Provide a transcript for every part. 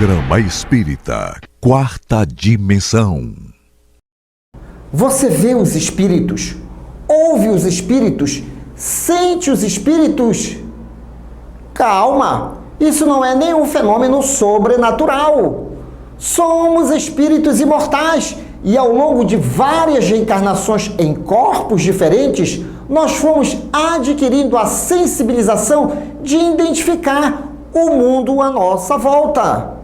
Programa Espírita Quarta Dimensão. Você vê os espíritos, ouve os espíritos, sente os espíritos? Calma, isso não é nenhum fenômeno sobrenatural. Somos espíritos imortais e ao longo de várias reencarnações em corpos diferentes, nós fomos adquirindo a sensibilização de identificar o mundo à nossa volta.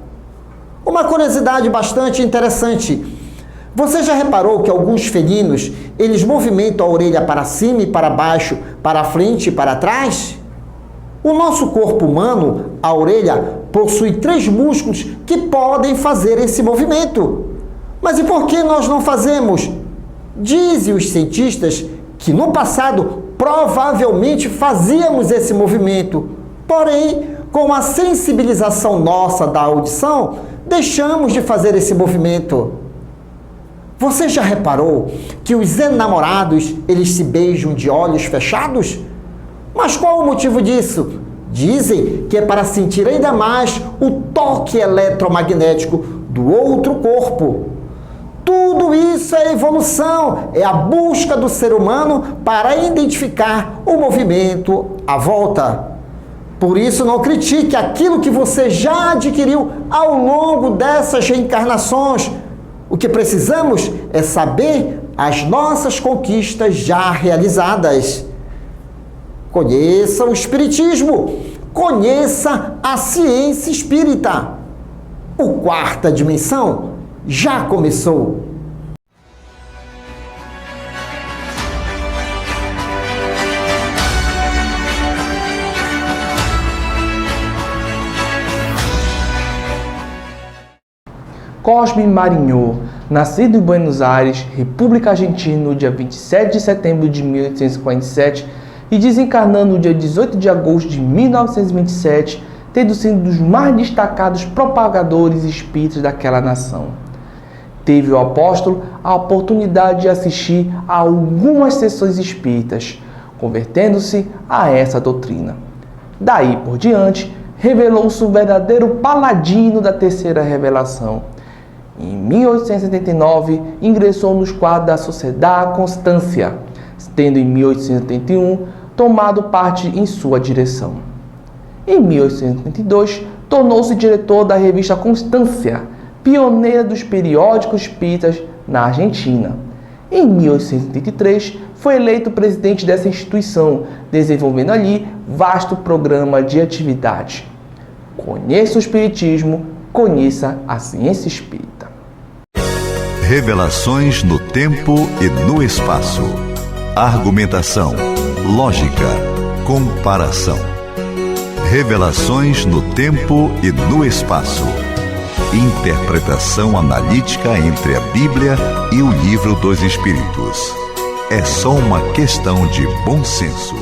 Uma curiosidade bastante interessante. Você já reparou que alguns felinos, eles movimentam a orelha para cima e para baixo, para frente e para trás? O nosso corpo humano, a orelha, possui 3 músculos que podem fazer esse movimento. Mas e por que nós não fazemos? Dizem os cientistas que no passado provavelmente fazíamos esse movimento. Porém, com a sensibilização nossa da audição, deixamos de fazer esse movimento. Você já reparou que os enamorados, eles se beijam de olhos fechados? Mas qual o motivo disso? Dizem que é para sentir ainda mais o toque eletromagnético do outro corpo. Tudo isso é evolução, é a busca do ser humano para identificar o movimento à volta. Por isso, não critique aquilo que você já adquiriu ao longo dessas reencarnações. O que precisamos é saber as nossas conquistas já realizadas. Conheça o Espiritismo, conheça a ciência espírita. O Quarta Dimensão já começou. Cosme Marinho, nascido em Buenos Aires, República Argentina, no dia 27 de setembro de 1847 e desencarnando no dia 18 de agosto de 1927, tendo sido um dos mais destacados propagadores espíritas daquela nação. Teve o apóstolo a oportunidade de assistir a algumas sessões espíritas, convertendo-se a essa doutrina. Daí por diante, revelou-se um verdadeiro paladino da terceira revelação. Em 1879, ingressou nos quadros da Sociedade Constância, tendo em 1881 tomado parte em sua direção. Em 1882, tornou-se diretor da revista Constância, pioneira dos periódicos espíritas na Argentina. Em 1883, foi eleito presidente dessa instituição, desenvolvendo ali vasto programa de atividade. Conheça o Espiritismo, conheça a ciência espírita. Revelações no tempo e no espaço. Argumentação, lógica, comparação. Revelações no tempo e no espaço. Interpretação analítica entre a Bíblia e o Livro dos Espíritos. É só uma questão de bom senso.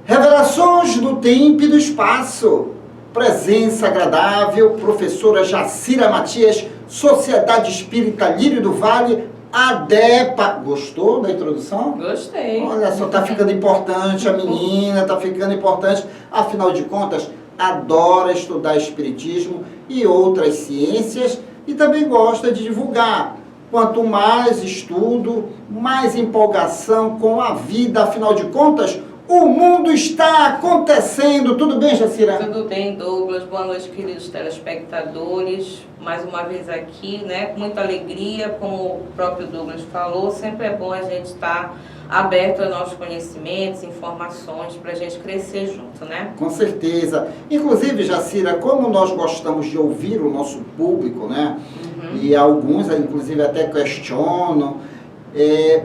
Revelações do tempo e do espaço. Presença agradável, professora Jacira Matias, Sociedade Espírita Lírio do Vale, ADEPA. Gostou da introdução? Gostei. Olha só, tá ficando importante a menina, tá ficando importante. Afinal de contas, adora estudar Espiritismo e outras ciências e também gosta de divulgar. Quanto mais estudo, mais empolgação com a vida. Afinal de contas, o mundo está acontecendo. Tudo bem, Jacira? Tudo bem, Douglas. Boa noite, queridos telespectadores. Mais uma vez aqui, né? Com muita alegria, como o próprio Douglas falou, sempre é bom a gente estar aberto a novos conhecimentos, informações, para a gente crescer junto, né? Com certeza. Inclusive, Jacira, como nós gostamos de ouvir o nosso público, né? E alguns, inclusive, até questionam.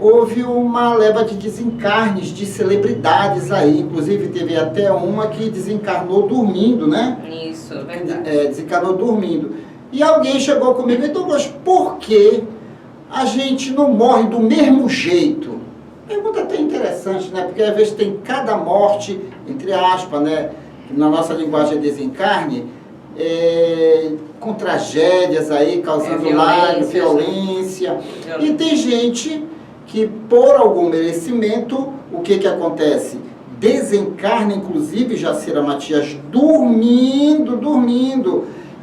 Houve uma leva de desencarnes de celebridades aí, inclusive teve até uma que desencarnou dormindo, né? Isso, é verdade. Desencarnou dormindo. E alguém chegou comigo, então, mas por que a gente não morre do mesmo jeito? Pergunta até interessante, né? Porque às vezes tem cada morte, entre aspas, né? Na nossa linguagem é desencarne, com tragédias aí, causando lágrimas, violência. E tem gente que, por algum merecimento, o que acontece? desencarna, inclusive, Jacira Matias, dormindo.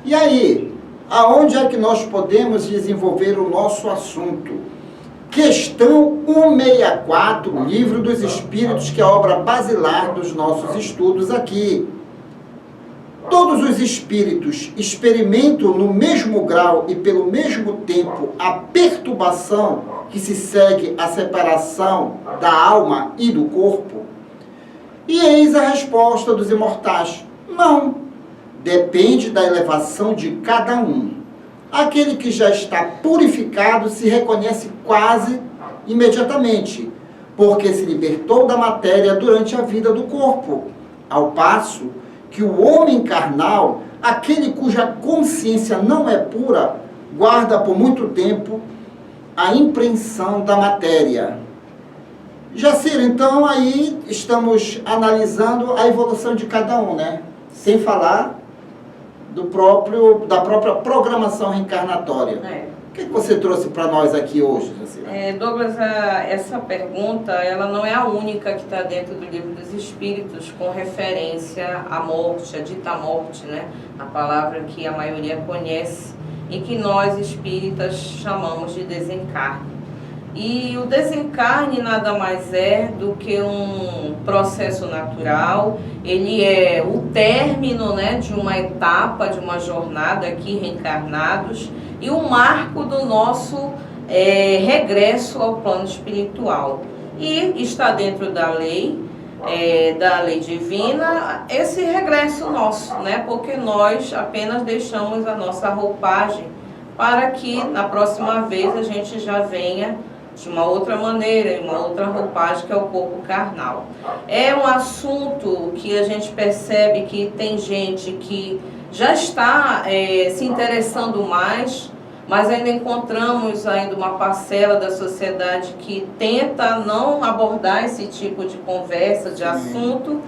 E aí, aonde é que nós podemos desenvolver o nosso assunto? Questão 164, Livro dos Espíritos, que é a obra basilar dos nossos estudos aqui. Todos os espíritos experimentam no mesmo grau e pelo mesmo tempo a perturbação que se segue à separação da alma e do corpo? E eis a resposta dos imortais: não. Depende da elevação de cada um. Aquele que já está purificado se reconhece quase imediatamente, porque se libertou da matéria durante a vida do corpo, ao passo que o homem carnal, aquele cuja consciência não é pura, guarda por muito tempo a impressão da matéria. Jacira, então aí estamos analisando a evolução de cada um, né? Sem falar da própria programação reencarnatória. O que você trouxe para nós aqui hoje, Jacira? Douglas, essa pergunta ela não é a única que está dentro do Livro dos Espíritos com referência à morte, a dita morte, né? A palavra que a maioria conhece e que nós espíritas chamamos de desencarne. E o desencarne nada mais é do que um processo natural, ele é o término, né, de uma etapa, de uma jornada aqui reencarnados e o marco do nosso regresso ao plano espiritual. E está dentro da lei divina, esse regresso nosso, né, porque nós apenas deixamos a nossa roupagem para que na próxima vez a gente já venha de uma outra maneira, uma outra roupagem, que é o corpo carnal. É um assunto que a gente percebe que tem gente que já está se interessando mais, mas ainda encontramos ainda uma parcela da sociedade que tenta não abordar esse tipo de conversa, de assunto,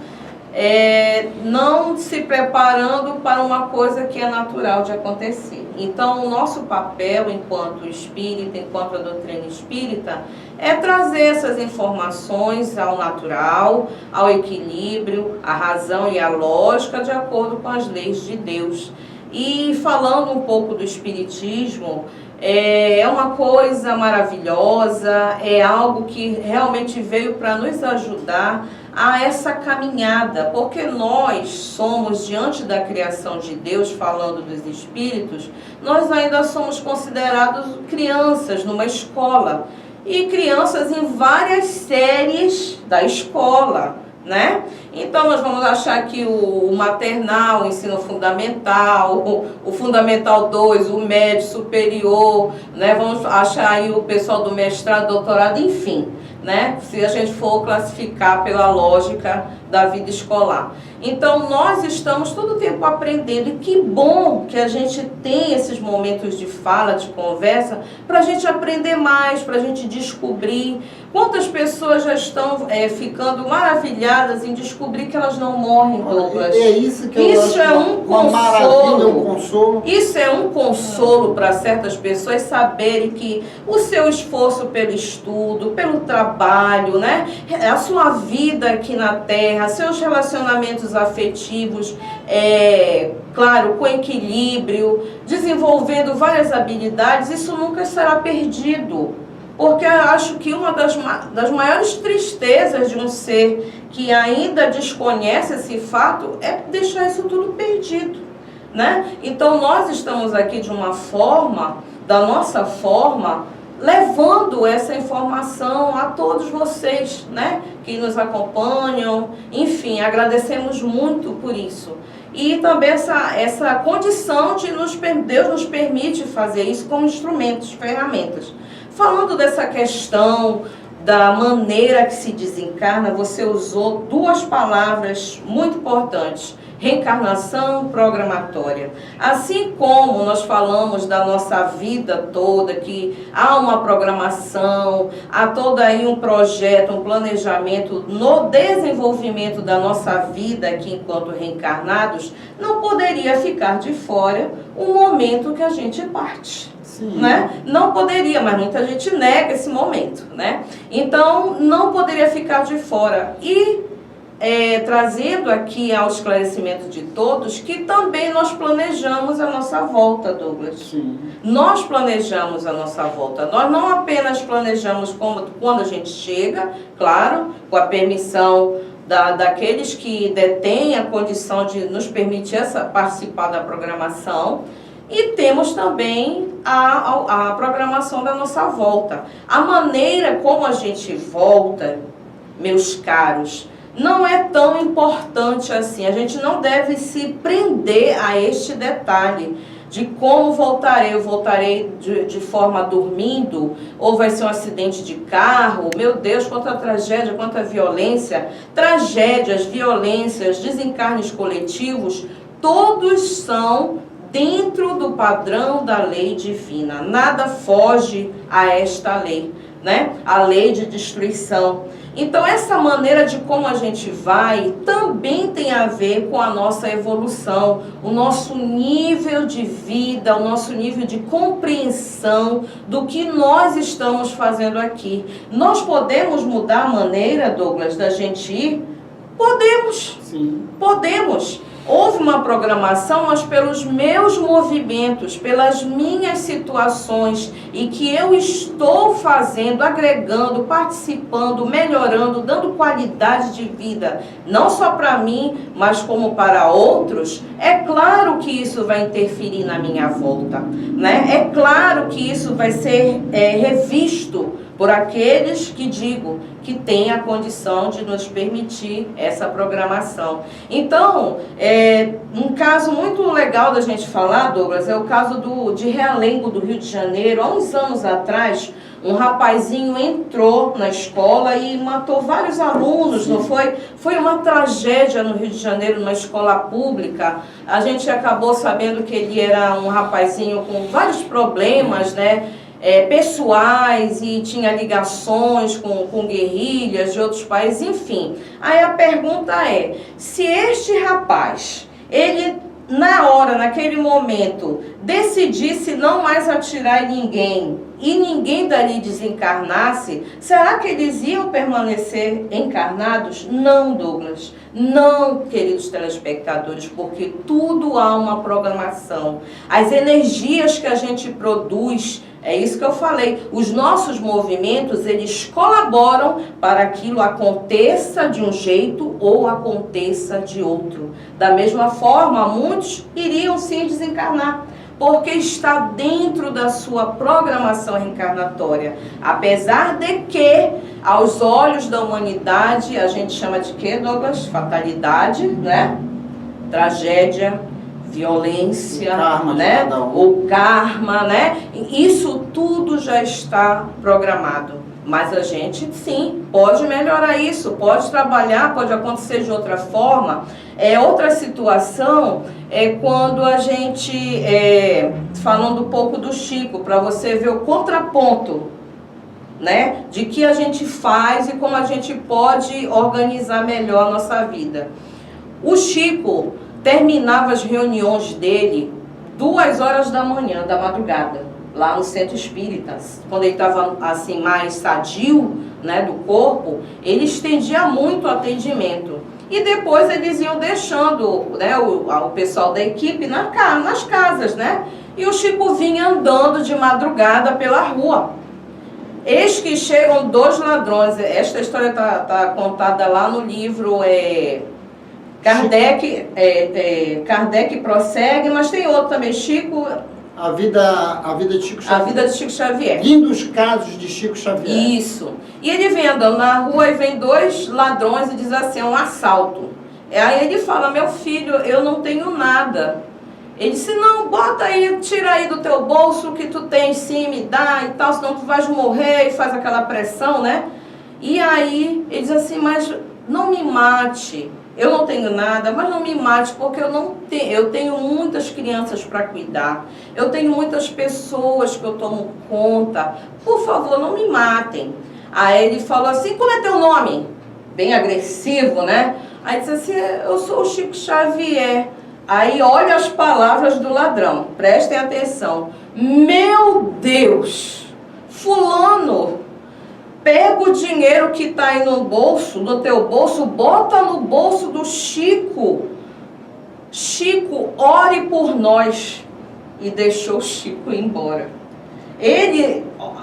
não se preparando para uma coisa que é natural de acontecer. Então, o nosso papel enquanto espírita, enquanto a doutrina espírita, é trazer essas informações ao natural, ao equilíbrio, à razão e à lógica, de acordo com as leis de Deus. E falando um pouco do espiritismo, é uma coisa maravilhosa, é algo que realmente veio para nos ajudar a essa caminhada, porque nós somos, diante da criação de Deus, falando dos espíritos, nós ainda somos considerados crianças numa escola, e crianças em várias séries da escola, né? Então nós vamos achar que o maternal, o ensino fundamental, o fundamental 2, o médio superior, né? Vamos achar aí o pessoal do mestrado, doutorado, enfim, né? Se a gente for classificar pela lógica da vida escolar. Então nós estamos todo o tempo aprendendo, e que bom que a gente tem esses momentos de fala, de conversa, para a gente aprender mais, para a gente descobrir. Quantas pessoas já estão ficando maravilhadas em descobrir que elas não morrem, Douglas? É isso que eu acho uma maravilha, um consolo. Isso é um consolo para certas pessoas saberem que o seu esforço pelo estudo, pelo trabalho, né? A sua vida aqui na Terra, seus relacionamentos afetivos, claro, com equilíbrio, desenvolvendo várias habilidades, isso nunca será perdido. Porque eu acho que uma das maiores tristezas de um ser que ainda desconhece esse fato é deixar isso tudo perdido, né? Então nós estamos aqui de uma forma, da nossa forma, levando essa informação a todos vocês, né, que nos acompanham. Enfim, agradecemos muito por isso. E também essa condição de Deus nos permite fazer isso como instrumentos, ferramentas. Falando dessa questão da maneira que se desencarna, você usou duas palavras muito importantes: reencarnação programatória. Assim como nós falamos da nossa vida toda, que há uma programação, há todo aí um projeto, um planejamento no desenvolvimento da nossa vida aqui enquanto reencarnados, não poderia ficar de fora o momento que a gente parte. Né? Não poderia, mas muita gente nega esse momento, né? Então não poderia ficar de fora. E trazendo aqui ao esclarecimento de todos que também nós planejamos a nossa volta, Douglas. Sim. Nós planejamos a nossa volta. Nós não apenas planejamos quando a gente chega, claro, com a permissão daqueles que detêm a condição de nos permitir participar da programação, e temos também a programação da nossa volta. A maneira como a gente volta, meus caros, não é tão importante assim. A gente não deve se prender a este detalhe de como voltarei. Eu voltarei de forma dormindo, ou vai ser um acidente de carro. Meu Deus, quanta tragédia, quanta violência. Tragédias, violências, desencarnes coletivos, todos são dentro do padrão da lei divina. Nada foge a esta lei, né? A lei de destruição. Então, essa maneira de como a gente vai também tem a ver com a nossa evolução, o nosso nível de vida, o nosso nível de compreensão do que nós estamos fazendo aqui. Nós podemos mudar a maneira, Douglas, da gente ir? Podemos. Sim. Podemos. Houve uma programação, mas pelos meus movimentos, pelas minhas situações, e que eu estou fazendo, agregando, participando, melhorando, dando qualidade de vida, não só para mim, mas como para outros. É claro que isso vai interferir na minha volta, né? É claro que isso vai ser revisto por aqueles que digo que têm a condição de nos permitir essa programação. Então, um caso muito legal da gente falar, Douglas, é o caso de Realengo, do Rio de Janeiro. Há uns anos atrás, um rapazinho entrou na escola e matou vários alunos, não foi? Foi uma tragédia no Rio de Janeiro, numa escola pública. A gente acabou sabendo que ele era um rapazinho com vários problemas, né? Pessoais, e tinha ligações com guerrilhas de outros países, enfim. Aí a pergunta é, se este rapaz, ele na hora, naquele momento, decidisse não mais atirar em ninguém, e ninguém dali desencarnasse, será que eles iam permanecer encarnados? Não, Douglas. Não, queridos telespectadores, porque tudo há uma programação. As energias que a gente produz, é isso que eu falei, os nossos movimentos, eles colaboram para aquilo aconteça de um jeito ou aconteça de outro. Da mesma forma, muitos iriam sim desencarnar, porque está dentro da sua programação reencarnatória. Apesar de que, aos olhos da humanidade, a gente chama de quê, Douglas? Fatalidade, né? Tragédia, violência, Karma, né? O karma, né? Isso tudo já está programado. Mas a gente, sim, pode melhorar isso, pode trabalhar, pode acontecer de outra forma. Outra situação é quando a gente, falando um pouco do Chico, para você ver o contraponto, né? De que a gente faz e como a gente pode organizar melhor a nossa vida. O Chico terminava as reuniões dele 2 horas da manhã, da madrugada, lá no Centro Espírita. Quando ele estava assim mais sadio, né, do corpo, ele estendia muito o atendimento. E depois eles iam deixando, né, o pessoal da equipe nas casas, né? E o Chico vinha andando de madrugada pela rua. Eis que chegam 2 ladrões. Esta história está contada lá no livro Kardec prossegue, mas tem outro também, Chico... A vida de Chico Xavier. A vida de Chico Xavier. Lindos casos de Chico Xavier. Isso. E ele vem andando na rua e vem 2 ladrões e diz assim, é um assalto. Aí ele fala, meu filho, eu não tenho nada. Ele disse, não, bota aí, tira aí do teu bolso o que tu tem em cima e dá e tal, senão tu vais morrer, e faz aquela pressão, né? E aí ele diz assim, mas não me mate. Eu não tenho nada, mas não me mate, porque eu tenho muitas crianças para cuidar. Eu tenho muitas pessoas que eu tomo conta. Por favor, não me matem. Aí ele falou assim, como é teu nome? Bem agressivo, né? Aí disse assim, eu sou o Chico Xavier. Aí olha as palavras do ladrão, prestem atenção. Meu Deus, fulano, pega o dinheiro que está aí no bolso, no teu bolso, bota no bolso do Chico. Chico, ore por nós. E deixou o Chico ir embora.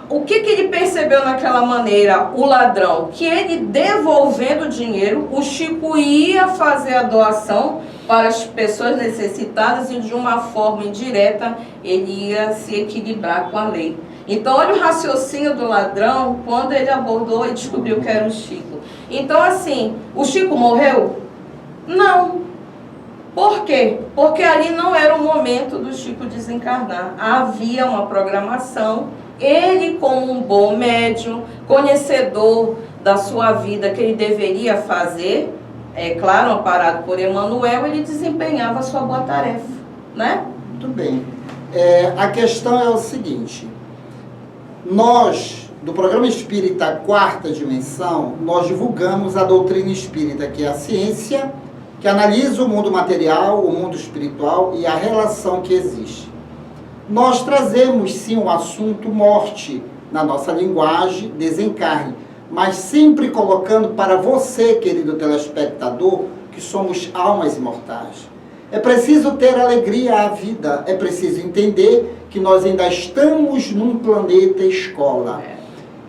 O que ele percebeu naquela maneira, o ladrão? Que ele devolvendo o dinheiro, o Chico ia fazer a doação para as pessoas necessitadas e de uma forma indireta ele ia se equilibrar com a lei. Então olha o raciocínio do ladrão quando ele abordou e descobriu que era o Chico. Então assim, o Chico morreu? Não. Por quê? Porque ali não era o momento do Chico desencarnar. Havia uma programação. Ele, como um bom médium, conhecedor da sua vida que ele deveria fazer, claro, amparado por Emmanuel, ele desempenhava a sua boa tarefa, né? Muito bem. A questão é o seguinte. Nós, do Programa Espírita Quarta Dimensão, nós divulgamos a doutrina espírita, que é a ciência que analisa o mundo material, o mundo espiritual e a relação que existe. Nós trazemos, sim, o assunto morte na nossa linguagem, desencarne, mas sempre colocando para você, querido telespectador, que somos almas imortais. É preciso ter alegria à vida, é preciso entender que nós ainda estamos num planeta escola.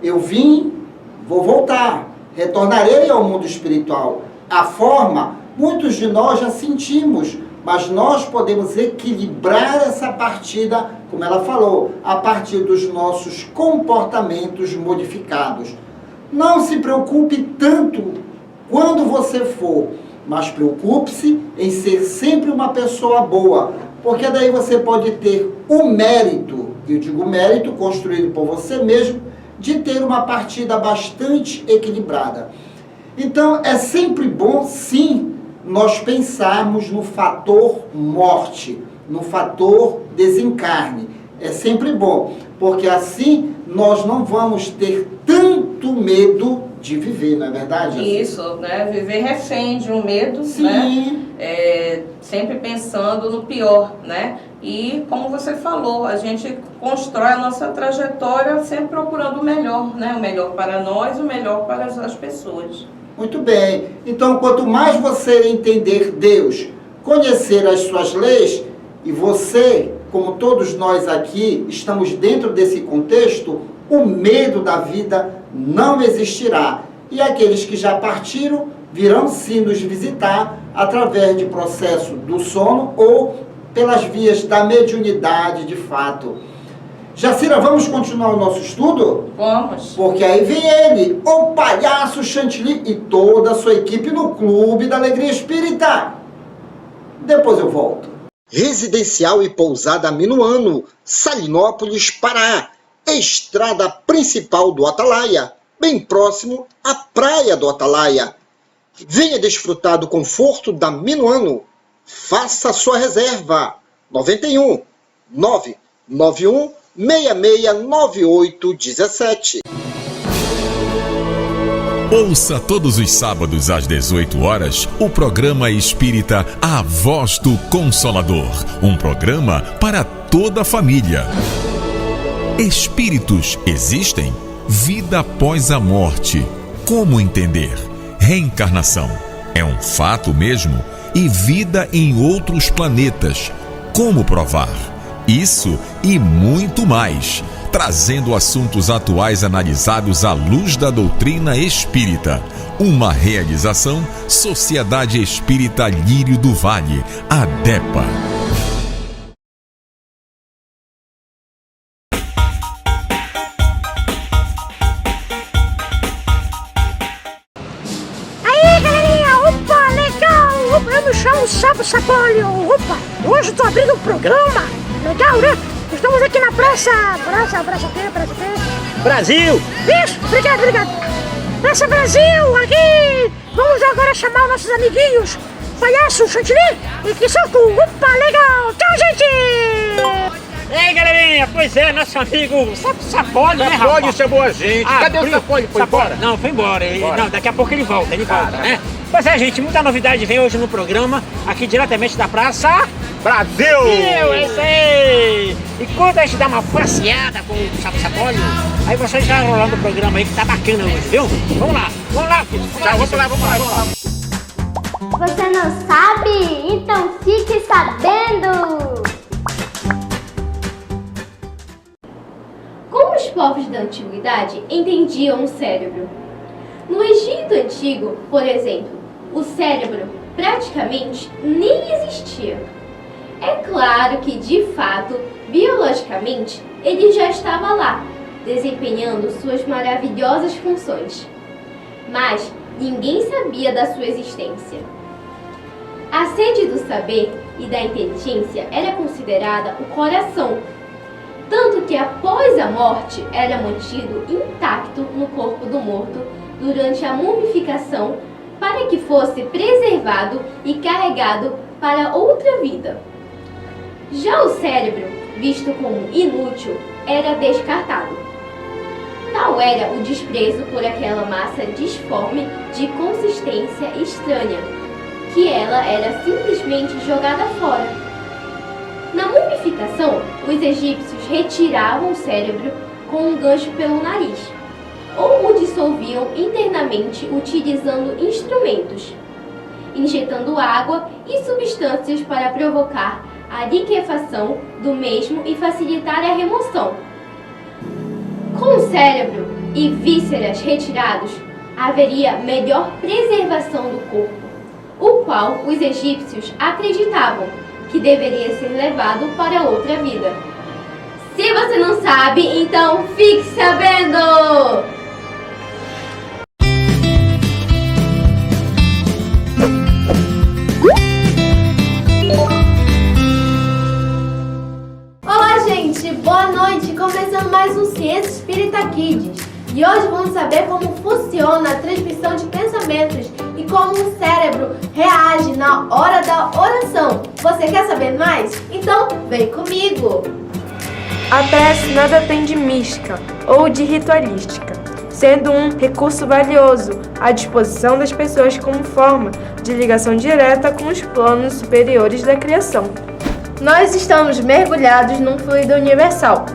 Eu vim, vou voltar, retornarei ao mundo espiritual. A forma, muitos de nós já sentimos, mas nós podemos equilibrar essa partida, como ela falou, a partir dos nossos comportamentos modificados. Não se preocupe tanto quando você for, mas preocupe-se em ser sempre uma pessoa boa, porque daí você pode ter o mérito, eu digo mérito construído por você mesmo, de ter uma partida bastante equilibrada. Então, é sempre bom, sim, nós pensarmos no fator morte, no fator desencarne. É sempre bom, porque assim nós não vamos ter tanto medo de viver, não é verdade? Isso, né? Viver refém de um medo, sim, né? Sempre pensando no pior, né? E como você falou, a gente constrói a nossa trajetória sempre procurando o melhor, né? O melhor para nós, o melhor para as pessoas. Muito bem. Então, quanto mais você entender Deus, conhecer as suas leis, e você, como todos nós aqui, estamos dentro desse contexto, o medo da vida não existirá. E aqueles que já partiram virão sim nos visitar através de processo do sono ou pelas vias da mediunidade de fato. Jacira, vamos continuar o nosso estudo? Vamos. Porque aí vem ele, o Palhaço Chantilly e toda a sua equipe no Clube da Alegria Espírita. Depois eu volto. Residencial e pousada Minuano, Salinópolis, Pará. Estrada principal do Atalaia, bem próximo à praia do Atalaia. Venha desfrutar do conforto da Minuano. Faça a sua reserva. 91 991 669817. Ouça todos os sábados às 18 horas o programa espírita A Voz do Consolador, um programa para toda a família. Espíritos existem? Vida após a morte. Como entender? Reencarnação é um fato mesmo? E vida em outros planetas? Como provar? Isso e muito mais, trazendo assuntos atuais analisados à luz da doutrina espírita. Uma realização Sociedade Espírita Lírio do Vale, ADEPA. Aí, galerinha, opa, legal, opa, eu me chamo Sapo Sapolho, opa, hoje eu tô abrindo um programa. Legal, né? Estamos aqui na praça o quê? Brasil! Isso, obrigado. Praça Brasil, aqui! Vamos agora chamar nossos amiguinhos, Palhaço Chantilly e Kisoko. Opa, legal! Tchau, gente! Ei, galerinha, pois é, nosso amigo Sapolho, né, rapaz? Sapolho chamou a gente. Cadê o Sapolho? Foi embora? Não, foi embora. Não, daqui a pouco ele volta, né? Pois é, gente, muita novidade vem hoje no programa, aqui diretamente da Praça Brasil! É isso aí! E quando a gente dá uma passeada com o Sapo-Sapólio, aí vocês já rolando o programa aí que tá bacana hoje, viu? Vamos lá, filho. Vamos lá. Você não sabe? Então fique sabendo! Como os povos da antiguidade entendiam o cérebro? No Egito Antigo, por exemplo, o cérebro praticamente nem existia. É claro que, de fato, biologicamente, ele já estava lá, desempenhando suas maravilhosas funções. Mas ninguém sabia da sua existência. A sede do saber e da inteligência era considerada o coração, tanto que após a morte era mantido intacto no corpo do morto durante a mumificação para que fosse preservado e carregado para outra vida. Já o cérebro, visto como inútil, era descartado. Tal era o desprezo por aquela massa disforme de consistência estranha, que ela era simplesmente jogada fora. Na mumificação, os egípcios retiravam o cérebro com um gancho pelo nariz, ou o dissolviam internamente utilizando instrumentos, injetando água e substâncias para provocar a liquefação do mesmo e facilitar a remoção. Com o cérebro e vísceras retirados, haveria melhor preservação do corpo, o qual os egípcios acreditavam que deveria ser levado para outra vida. Se você não sabe, então fique sabendo! Olá, gente! Boa noite! Começando mais um Ciência Espírita Kids. E hoje vamos saber como funciona a transmissão de pensamentos e como o cérebro reage na hora da oração. Você quer saber mais? Então vem comigo! A prece nada tem de mística ou de ritualística, sendo um recurso valioso à disposição das pessoas como forma de ligação direta com os planos superiores da criação. Nós estamos mergulhados num fluido universal,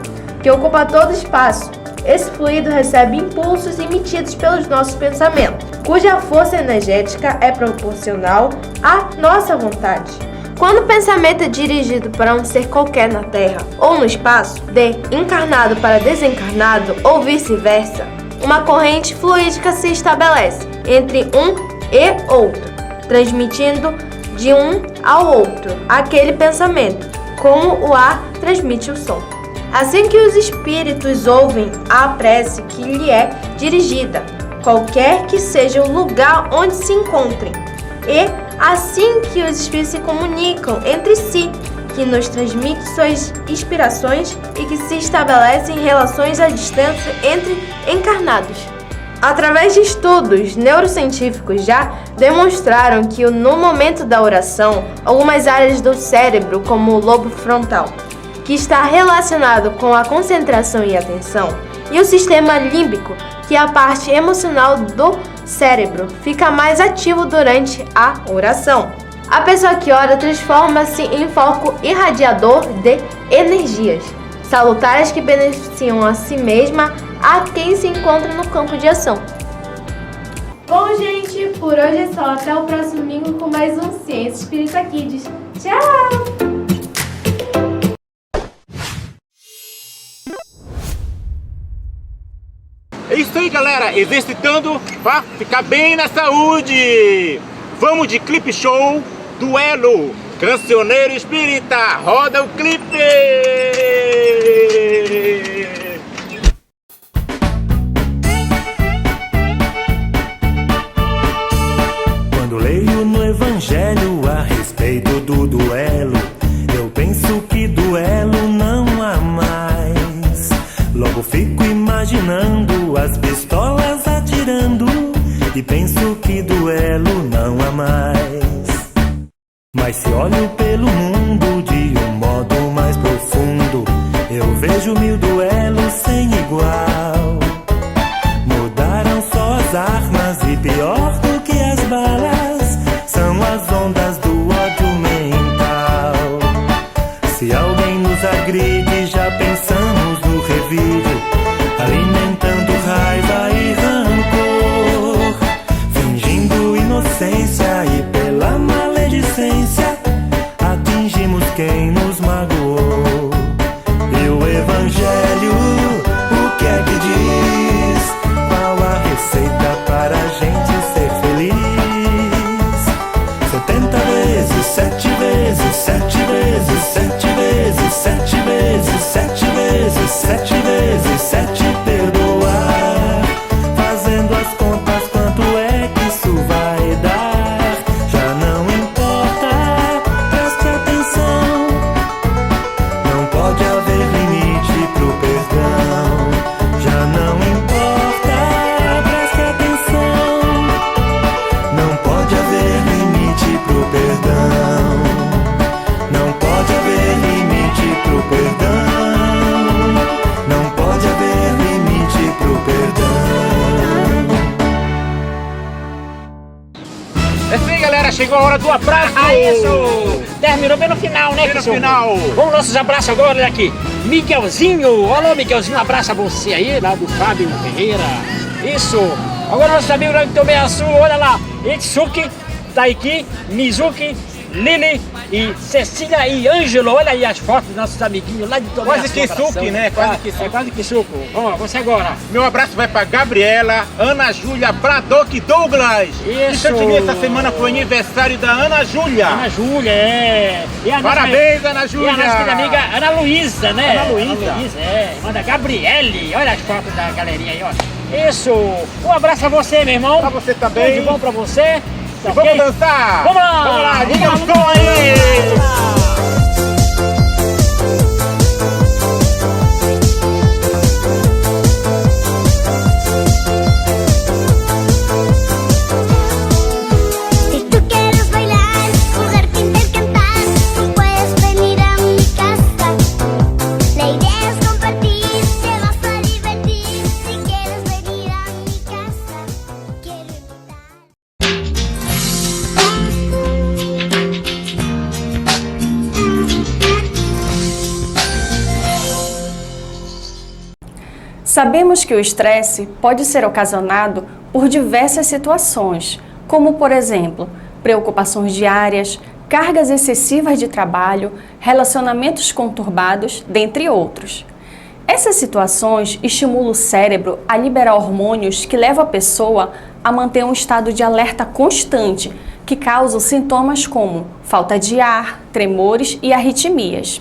que ocupa todo o espaço. Esse fluido recebe impulsos emitidos pelos nossos pensamentos, cuja força energética é proporcional à nossa vontade. Quando o pensamento é dirigido para um ser qualquer na Terra ou no espaço, de encarnado para desencarnado ou vice-versa, uma corrente fluídica se estabelece entre um e outro, transmitindo de um ao outro aquele pensamento, como o ar transmite o som. Assim que os espíritos ouvem a prece que lhe é dirigida, qualquer que seja o lugar onde se encontrem, e assim que os espíritos se comunicam entre si, que nos transmite suas inspirações e que se estabelecem relações à distância entre encarnados. Através de estudos neurocientíficos já demonstraram que no momento da oração, algumas áreas do cérebro, como o lobo frontal, que está relacionado com a concentração e atenção, e o sistema límbico, que é a parte emocional do cérebro, fica mais ativo durante a oração. A pessoa que ora transforma-se em foco irradiador de energias salutares que beneficiam a si mesma, a quem se encontra no campo de ação. Bom, gente, por hoje é só. Até o próximo domingo com mais um Ciência Espírita Kids. Tchau! É isso aí, galera, exercitando para ficar bem na saúde. Vamos de clipe show, duelo, cancioneiro espírita, roda o clipe! Quando leio no Evangelho a respeito do duelo, eu penso que duelo não há mais. Logo fico imaginando as pistolas atirando e penso que duelo não há mais. Mas se olho pelo mundo de um modo mais profundo, eu vejo 1000 duelos sem igual. Mudaram só as armas e pior do que as balas são as ondas do ódio mental. vezes 7 perdoar, fazendo as contas quanto é que isso vai dar. Já não importa, preste atenção, não pode haver limite pro perdão. Já não importa, preste atenção, não pode haver limite pro perdão. Não pode haver limite pro perdão. Não pode haver limite pro perdão. É isso aí, galera, chegou a hora do abraço! Isso! Terminou bem no final, né, Bem no Kisuko? final. Vamos nossos abraços agora, olha aqui. Miguelzinho, alô Miguelzinho, um abraço a você aí, lá do Fábio Ferreira. Isso! Agora nossos amigos lá de Tomé Açu, olha lá. Itsuki, Taiki, Mizuki, Lili e Cecília e Ângelo. Olha aí as fotos dos nossos amiguinhos lá de Tomé Açu. Quase Kisuki, né? Quase Kisuki. É quase Kisuko. Ó, você agora. Meu abraço vai pra Gabriela, Ana Júlia, Bradock e Douglas. Isso. E Chantilly, essa semana foi aniversário da Ana Júlia. Ana Júlia, é. E a Parabéns, nossa, Ana Júlia. E a nossa querida amiga Ana Luísa, né? Ana Luísa. Ana Luísa, é. Manda Gabriele. Olha as fotos da galerinha aí, ó. Isso. Um abraço a você, meu irmão. Pra você também. Tudo de bom pra você. E vamos dançar? Vamos lá. Vamos lá, liga o som aí. Si tú quieres bailar, jugar, pintar, cantar, puedes venir a mi casa. La idea es compartir, te vas a divertir. Si quieres venir a mi casa, quiero invitar. Sabemos que o estresse pode ser ocasionado por diversas situações, como, por exemplo, preocupações diárias, cargas excessivas de trabalho, relacionamentos conturbados, dentre outros. Essas situações estimulam o cérebro a liberar hormônios que levam a pessoa a manter um estado de alerta constante, que causam sintomas como falta de ar, tremores e arritmias.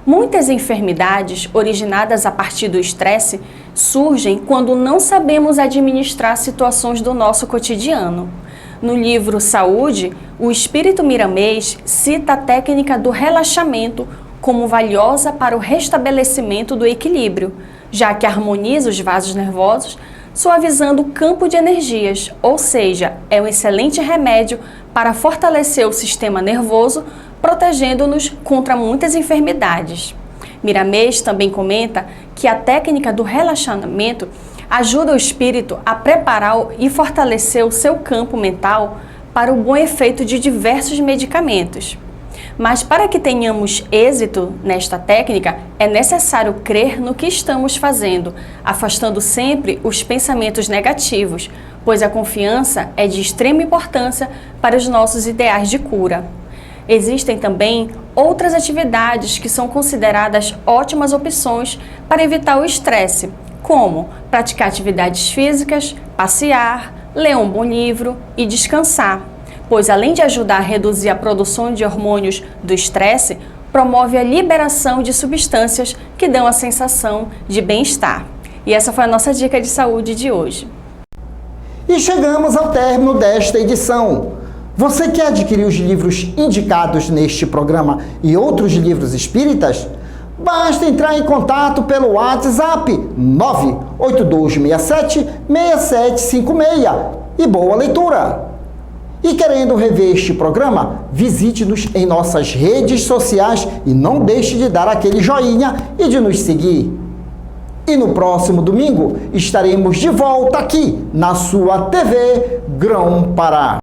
Muitas enfermidades originadas a partir do estresse surgem quando não sabemos administrar situações do nosso cotidiano. No livro Saúde, o espírito miramês cita a técnica do relaxamento como valiosa para o restabelecimento do equilíbrio, já que harmoniza os vasos nervosos, suavizando o campo de energias, ou seja, é um excelente remédio para fortalecer o sistema nervoso, protegendo-nos contra muitas enfermidades. Miramês também comenta que a técnica do relaxamento ajuda o espírito a preparar e fortalecer o seu campo mental para o bom efeito de diversos medicamentos. Mas para que tenhamos êxito nesta técnica, é necessário crer no que estamos fazendo, afastando sempre os pensamentos negativos, pois a confiança é de extrema importância para os nossos ideais de cura. Existem também outras atividades que são consideradas ótimas opções para evitar o estresse, como praticar atividades físicas, passear, ler um bom livro e descansar, pois além de ajudar a reduzir a produção de hormônios do estresse, promove a liberação de substâncias que dão a sensação de bem-estar. E essa foi a nossa dica de saúde de hoje. E chegamos ao término desta edição. Você quer adquirir os livros indicados neste programa e outros livros espíritas? Basta entrar em contato pelo WhatsApp 98267-6756 e boa leitura! E querendo rever este programa, visite-nos em nossas redes sociais e não deixe de dar aquele joinha e de nos seguir. E no próximo domingo estaremos de volta aqui na sua TV Grão-Pará.